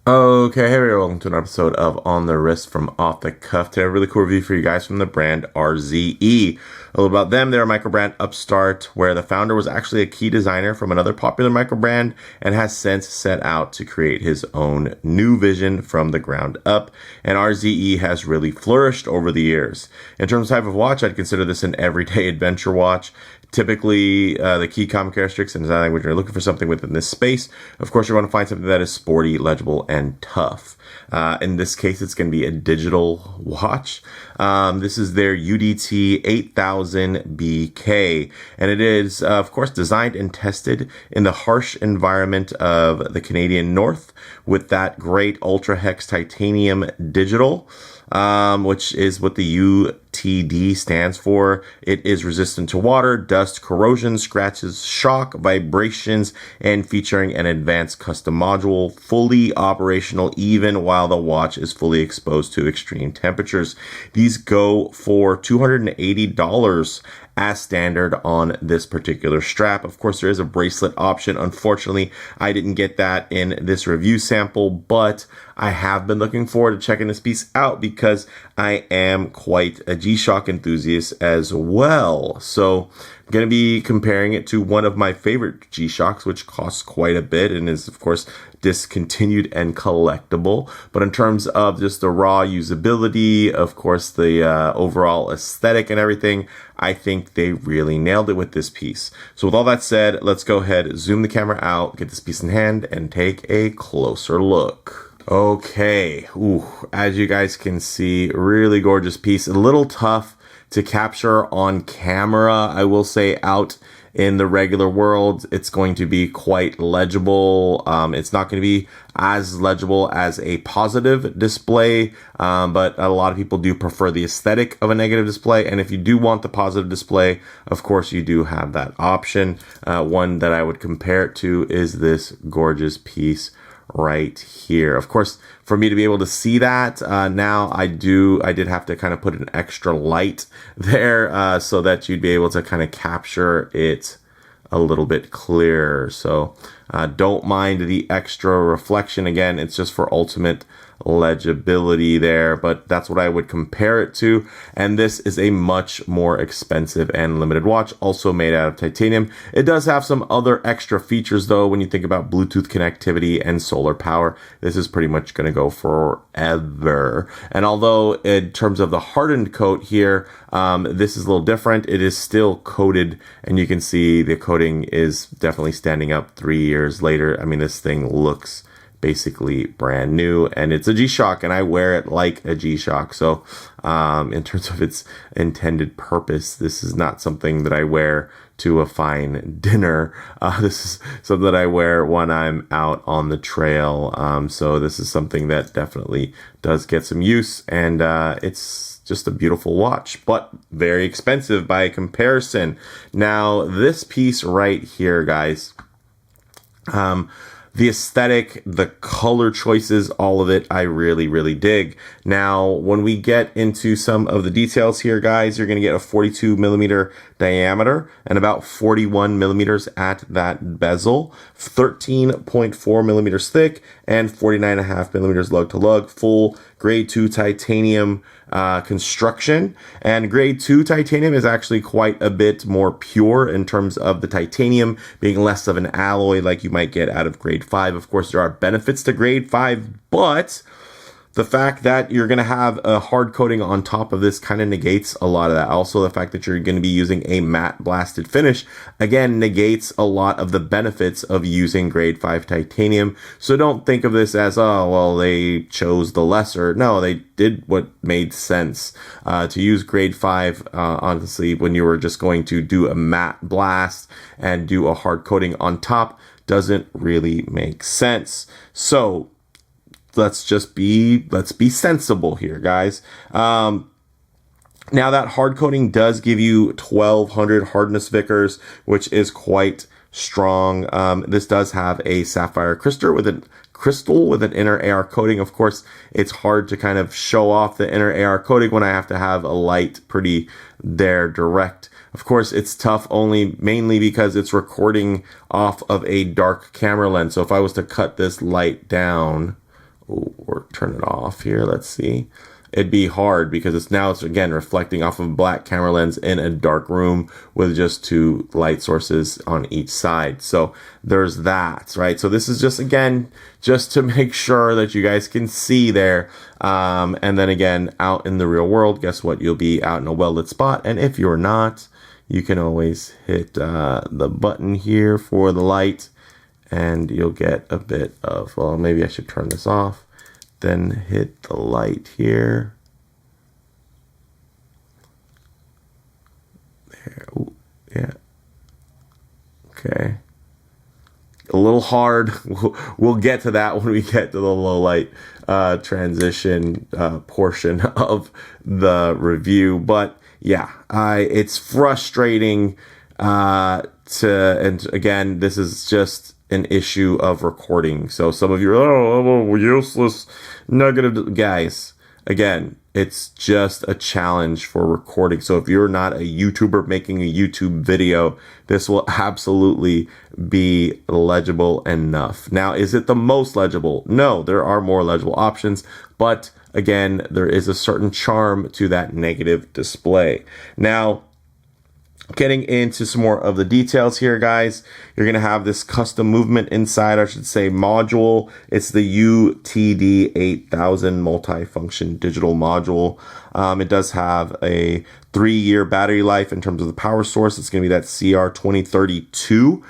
Okay, hey, welcome to an episode of On the Wrist from Off the Cuff. Today, a really cool review for you guys from the brand RZE. A little about them, they're a microbrand upstart where the founder was actually a key designer from another popular microbrand and has since set out to create his own new vision from the ground up. And RZE has really flourished over the years. In terms of type of watch, I'd consider this an everyday adventure watch. Typically, the key common characteristics in design language are looking for something within this space. Of course, you're going to find something that is sporty, legible, and tough. In this case, it's going to be a digital watch. This is their UTD-8000-BK, and it is, of course, designed and tested in the harsh environment of the Canadian North with that great ULTRAHex titanium digital. Which is what the UTD stands for. It is resistant to water, dust, corrosion, scratches, shock, vibrations, and featuring an advanced custom module, fully operational even while the watch is fully exposed to extreme temperatures. These go for $280 as standard on this particular strap. Of course, there is a bracelet option. Unfortunately, I didn't get that in this review sample, but I have been looking forward to checking this piece out because I am quite a G-Shock enthusiast as well. So I'm going to be comparing it to one of my favorite G-Shocks, which costs quite a bit and is, of course, discontinued and collectible. But in terms of just the raw usability, of course, the overall aesthetic and everything, I think they really nailed it with this piece. So with all that said, let's go ahead, zoom the camera out, get this piece in hand, and take a closer look. Okay, ooh, as you guys can see, really gorgeous piece. A little tough to capture on camera, I will say. Out in the regular world, it's going to be quite legible. It's not going to be as legible as a positive display, but a lot of people do prefer the aesthetic of a negative display. And if you do want the positive display, of course, you do have that option. One that I would compare it to is this gorgeous piece right here. Of course, for me to be able to see that now, I did have to kind of put an extra light there so that you'd be able to kind of capture it a little bit clearer. So don't mind the extra reflection. Again, it's just for ultimate legibility there, but that's what I would compare it to. And this is a much more expensive and limited watch, also made out of titanium. It does have some other extra features though. When you think about Bluetooth connectivity and solar power, this is pretty much going to go forever. And although in terms of the hardened coat here, this is a little different. It is still coated, and you can see the coating is definitely standing up 3 years later. I mean, this thing looks basically brand new, and it's a G-Shock, and I wear it like a G-Shock. So in terms of its intended purpose, this is not something that I wear to a fine dinner. This is something that I wear when I'm out on the trail. So this is something that definitely does get some use, and it's just a beautiful watch, but very expensive by comparison. Now, this piece right here, guys, the aesthetic, the color choices, all of it, I really, really dig. Now, when we get into some of the details here, guys, you're going to get a 42 millimeter diameter and about 41 millimeters at that bezel, 13.4 millimeters thick, and 49.5 millimeters lug to lug, full grade 2 titanium construction. And grade 2 titanium is actually quite a bit more pure in terms of the titanium being less of an alloy like you might get out of grade 5. Of course, there are benefits to grade 5, but the fact that you're going to have a hard coating on top of this kind of negates a lot of that. Also, the fact that you're going to be using a matte blasted finish, again, negates a lot of the benefits of using grade 5 titanium. So don't think of this as, oh, well, they chose the lesser. No, they did what made sense. To use grade 5, honestly, when you were just going to do a matte blast and do a hard coating on top, doesn't really make sense. So let's be sensible here, guys. Now that hard coating does give you 1200 hardness Vickers, which is quite strong. This does have a sapphire crystal with an inner AR coating. Of course, it's hard to kind of show off the inner AR coating when I have to have a light pretty there direct. Of course, it's tough mainly because it's recording off of a dark camera lens. So if I was to cut this light down or turn it off here. Let's see. It'd be hard because it's again reflecting off of a black camera lens in a dark room with just 2 light sources on each side. So there's that, right? So this is just, again, just to make sure that you guys can see there. And then again, out in the real world, guess what? You'll be out in a well-lit spot. And if you're not, you can always hit the button here for the light, and you'll get a bit of, well, maybe I should turn this off. Then hit the light here. There. Ooh, yeah. Okay. A little hard. We'll get to that when we get to the low light transition portion of the review. But yeah, it's frustrating and again, this is just an issue of recording. So some of you are, useless, negative guys. Again, it's just a challenge for recording. So if you're not a YouTuber making a YouTube video, this will absolutely be legible enough. Now, is it the most legible? No, there are more legible options, but again, there is a certain charm to that negative display. Now, getting into some more of the details here, guys, you're going to have this custom movement inside, I should say, module. It's the UTD-8000 multifunction digital module. It does have a 3-year battery life in terms of the power source. It's going to be that CR2032.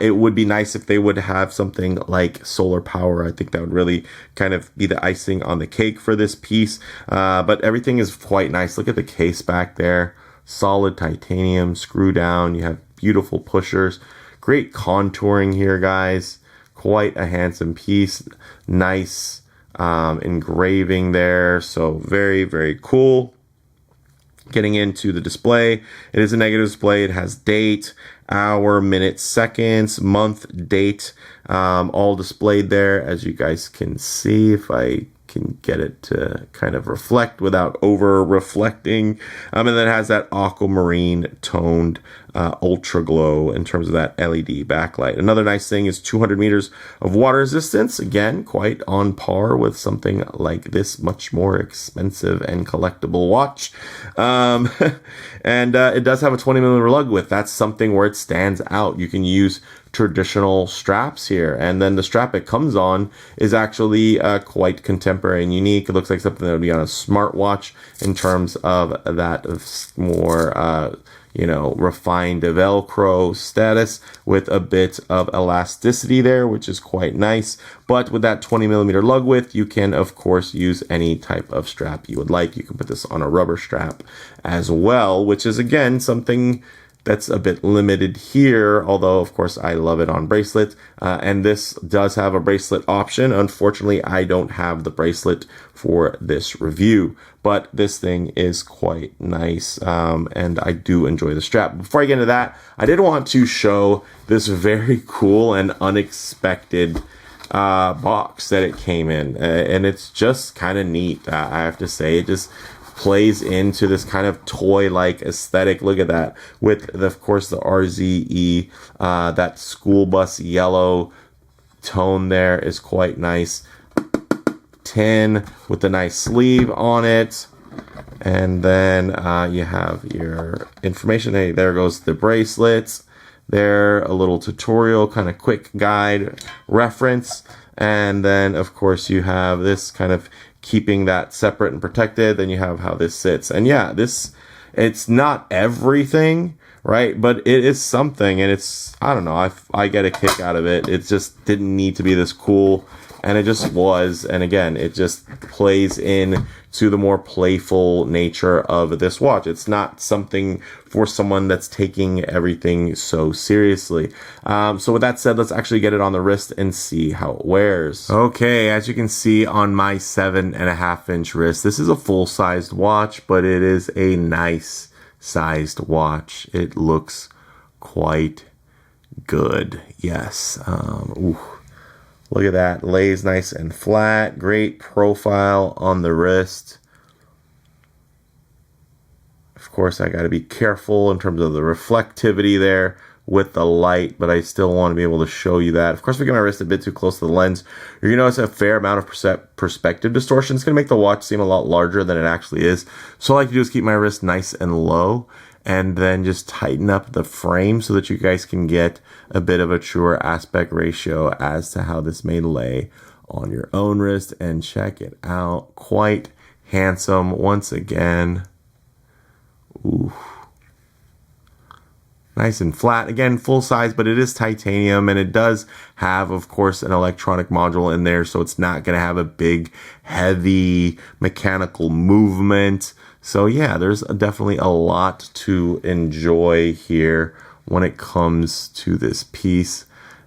It would be nice if they would have something like solar power. I think that would really kind of be the icing on the cake for this piece. But everything is quite nice. Look at the case back there. Solid titanium, screw down. You have beautiful pushers. Great contouring here, guys. Quite a handsome piece. Nice engraving there. So very, very cool. Getting into the display, it is a negative display. It has date, hour, minute, seconds, month, date, all displayed there, as you guys can see. If I can get it to kind of reflect without over reflecting. And then it has that aquamarine toned ultra glow in terms of that LED backlight. Another nice thing is 200 meters of water resistance. Again, quite on par with something like this much more expensive and collectible watch. And it does have a 20 millimeter lug width. That's something where it stands out. You can use traditional straps here, and then the strap it comes on is actually quite contemporary and unique. It looks like something that would be on a smartwatch in terms of that more refined Velcro status with a bit of elasticity there, which is quite nice. But with that 20 millimeter lug width, you can of course use any type of strap you would like. You can put this on a rubber strap as well, which is again something that's a bit limited here, although of course I love it on bracelet. And this does have a bracelet option. Unfortunately, I don't have the bracelet for this review, but this thing is quite nice. And I do enjoy the strap. Before I get into that, I did want to show this very cool and unexpected box that it came in. And it's just kind of neat. I have to say, it just plays into this kind of toy-like aesthetic. Look at that, with of course the RZE, that school bus yellow tone there is quite nice. Tin with a nice sleeve on it, and then you have your information. Hey, there goes the bracelets. There, a little tutorial, kind of quick guide reference, and then of course you have this kind of keeping that separate and protected. Then you have how this sits. And yeah, it's not everything, right? But it is something, and it's, I don't know, I get a kick out of it. It just didn't need to be this cool, and it just was. And again, it just plays in to the more playful nature of this watch. It's not something for someone that's taking everything so seriously. So with that said, let's actually get it on the wrist and see how it wears. Okay, as you can see on my 7.5-inch wrist, this is a full-sized watch, but it is a nice sized watch. It looks quite good. Yes. Ooh. Look at that, lays nice and flat, great profile on the wrist. Of course, I got to be careful in terms of the reflectivity there with the light, but I still want to be able to show you that. Of course, if I get my wrist a bit too close to the lens, you're going to notice a fair amount of perspective distortion. It's going to make the watch seem a lot larger than it actually is. So all I like to do is keep my wrist nice and low, and then just tighten up the frame so that you guys can get a bit of a truer aspect ratio as to how this may lay on your own wrist. And check it out. Quite handsome once again. Ooh. Nice and flat. Again, full size, but it is titanium, and it does have, of course, an electronic module in there, so it's not going to have a big, heavy mechanical movement. So yeah, there's definitely a lot to enjoy here when it comes to this piece.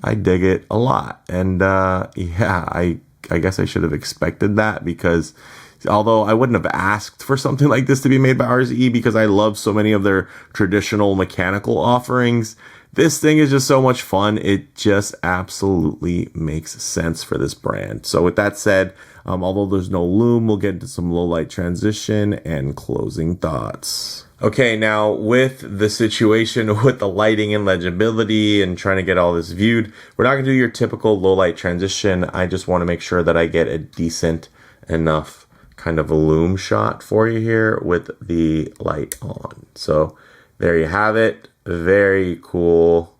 I dig it a lot, and yeah, I guess I should have expected that, because although I wouldn't have asked for something like this to be made by RZE because I love so many of their traditional mechanical offerings, this thing is just so much fun. It just absolutely makes sense for this brand. So with that said, although there's no lume, we'll get into some low light transition and closing thoughts. Okay, now with the situation with the lighting and legibility and trying to get all this viewed, we're not going to do your typical low light transition. I just want to make sure that I get a decent enough kind of a lume shot for you here with the light on. So there you have it. Very cool.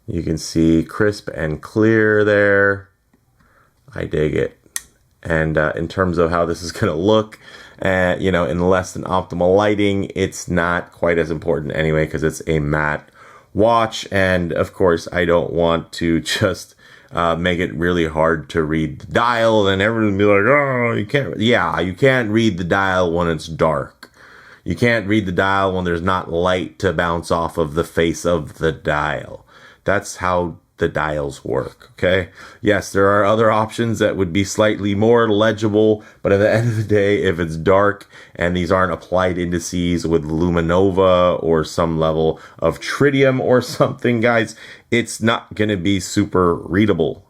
You can see crisp and clear there. I dig it. And in terms of how this is going to look, you know, in less than optimal lighting, it's not quite as important anyway, because it's a matte watch. And of course, I don't want to just make it really hard to read the dial, and everyone will be like, oh, you can't. Yeah, you can't read the dial when it's dark. You can't read the dial when there's not light to bounce off of the face of the dial. That's how the dials work, okay? Yes, there are other options that would be slightly more legible, but at the end of the day, if it's dark and these aren't applied indices with luminova or some level of tritium or something, guys, it's not going to be super readable.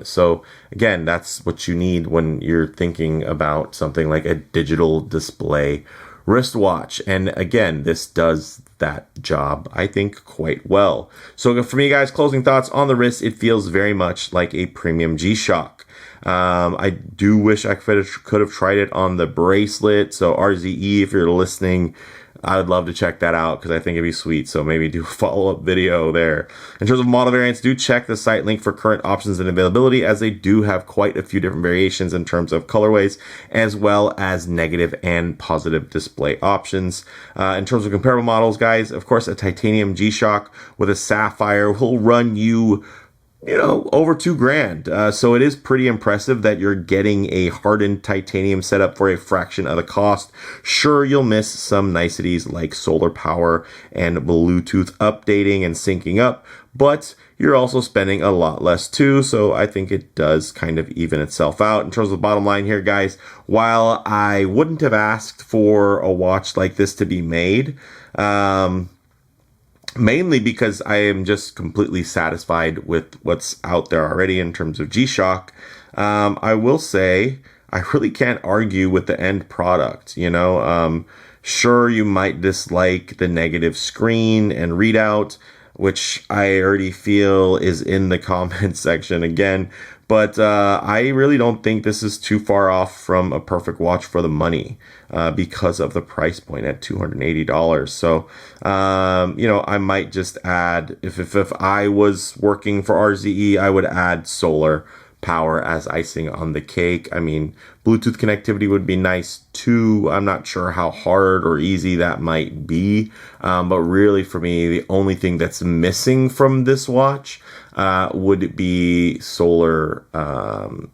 So again, that's what you need when you're thinking about something like a digital display wristwatch. And again, this does that job, I think, quite well. So for me, guys, closing thoughts on the wrist, it feels very much like a premium G-Shock. I do wish I could have tried it on the bracelet. So RZE, if you're listening, I would love to check that out because I think it'd be sweet. So maybe do a follow-up video there. In terms of model variants, do check the site link for current options and availability, as they do have quite a few different variations in terms of colorways, as well as negative and positive display options. In terms of comparable models, guys, of course, a titanium G-Shock with a sapphire will run you, you know, over $2,000. So it is pretty impressive that you're getting a hardened titanium setup for a fraction of the cost. Sure, you'll miss some niceties like solar power and Bluetooth updating and syncing up, but you're also spending a lot less too. So I think it does kind of even itself out. In terms of the bottom line here, guys, while I wouldn't have asked for a watch like this to be made, mainly because I am just completely satisfied with what's out there already in terms of G-Shock, I will say I really can't argue with the end product. You know, sure, you might dislike the negative screen and readout, which I already feel is in the comments section again. But I really don't think this is too far off from a perfect watch for the money because of the price point at $280. So, you know, I might just add, if I was working for RZE, I would add solar power as icing on the cake. I mean, Bluetooth connectivity would be nice too. I'm not sure how hard or easy that might be. But really for me, the only thing that's missing from this watch would be solar,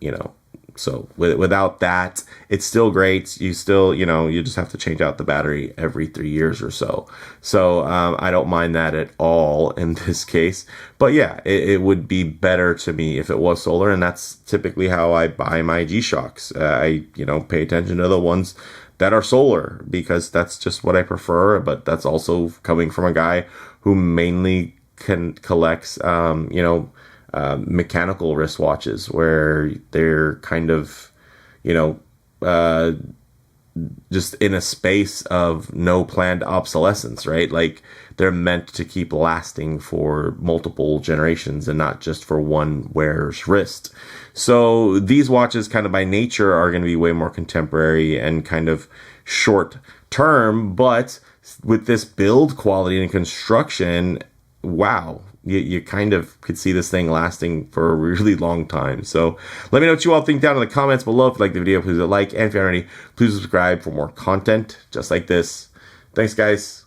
you know. So without that, it's still great. You still, you know, you just have to change out the battery every 3 years or so. So I don't mind that at all in this case. But yeah, it would be better to me if it was solar, and that's typically how I buy my G-Shocks. I, you know, pay attention to the ones that are solar because that's just what I prefer. But that's also coming from a guy who mainly collects, you know, mechanical wristwatches where they're kind of, you know, just in a space of no planned obsolescence, right? Like they're meant to keep lasting for multiple generations and not just for one wearer's wrist. So these watches kind of by nature are going to be way more contemporary and kind of short term, but with this build quality and construction, wow, you kind of could see this thing lasting for a really long time. So let me know what you all think down in the comments below. If you like the video, please hit like, and if you haven't already, please subscribe for more content just like this. Thanks, guys.